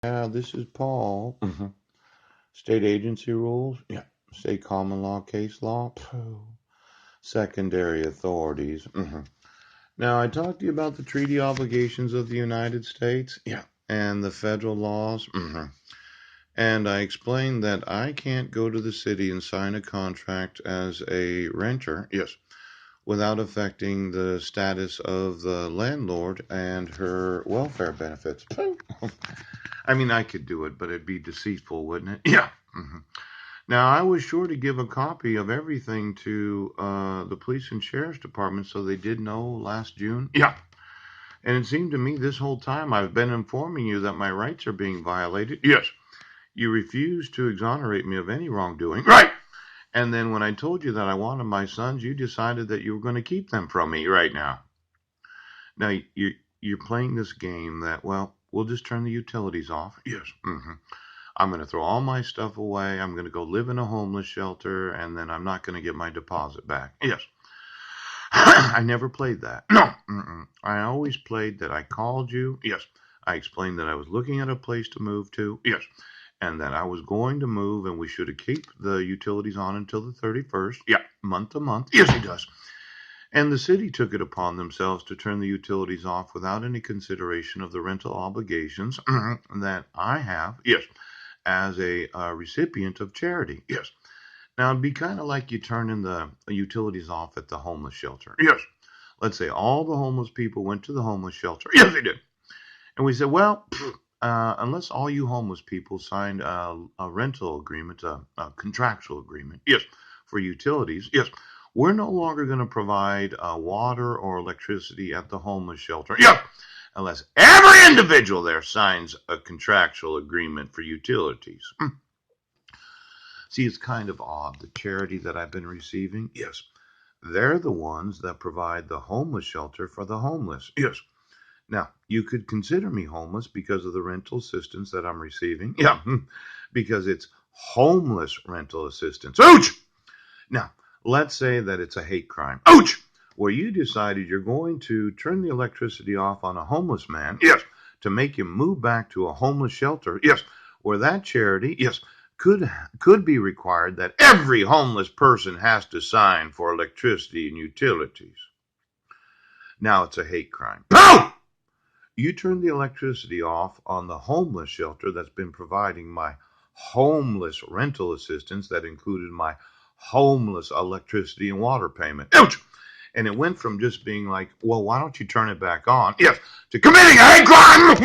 Yeah, this is Paul. State agency rules. Yeah. State common law, case law. Pooh. Secondary authorities. Now, I talked to you about the treaty obligations of the United States. Yeah. And the federal laws. And I explained that I can't go to the city and sign a contract as a renter. Yes. Without affecting the status of the landlord and her welfare benefits. I mean, I could do it, but it'd be deceitful, wouldn't it? Yeah. Now, I was sure to give a copy of everything to the police and sheriff's department so they did know last June. Yeah. And it seemed to me this whole time I've been informing you that my rights are being violated. Yes. You refused to exonerate me of any wrongdoing. Right. And then when I told you that I wanted my sons, you decided that you were going to keep them from me right now. Now, you're playing this game that, well, we'll just turn the utilities off. Yes. I'm going to throw all my stuff away. I'm going to go live in a homeless shelter, and then I'm not going to get my deposit back. Yes. I never played that. No. I always played that I called you. Yes. I explained that I was looking at a place to move to. Yes. And that I was going to move, and we should keep the utilities on until the 31st. Yeah. Month to month. Yes, he does. And the city took it upon themselves to turn the utilities off without any consideration of the rental obligations that I have. Yes. As a recipient of charity. Yes. Now, it'd be kind of like you turning the utilities off at the homeless shelter. Yes. Let's say all the homeless people went to the homeless shelter. Yes, they did. And we said, well, unless all you homeless people signed a rental agreement, a contractual agreement, yes, for utilities, yes, we're no longer going to provide water or electricity at the homeless shelter. Yes. Unless every individual there signs a contractual agreement for utilities. See, it's kind of odd. The charity that I've been receiving, yes, they're the ones that provide the homeless shelter for the homeless. Yes. Now, you could consider me homeless because of the rental assistance that I'm receiving. Yeah, because it's homeless rental assistance. Ouch! Now, let's say that it's a hate crime. Ouch! Where you decided you're going to turn the electricity off on a homeless man. Yes. To make him move back to a homeless shelter. Yes. Where that charity, yes, could be required that every homeless person has to sign for electricity and utilities. Now it's a hate crime. Pow! You turn the electricity off on the homeless shelter that's been providing my homeless rental assistance that included my homeless electricity and water payment. Ouch! And it went from just being like, well, why don't you turn it back on? Yes, to committing a hate crime!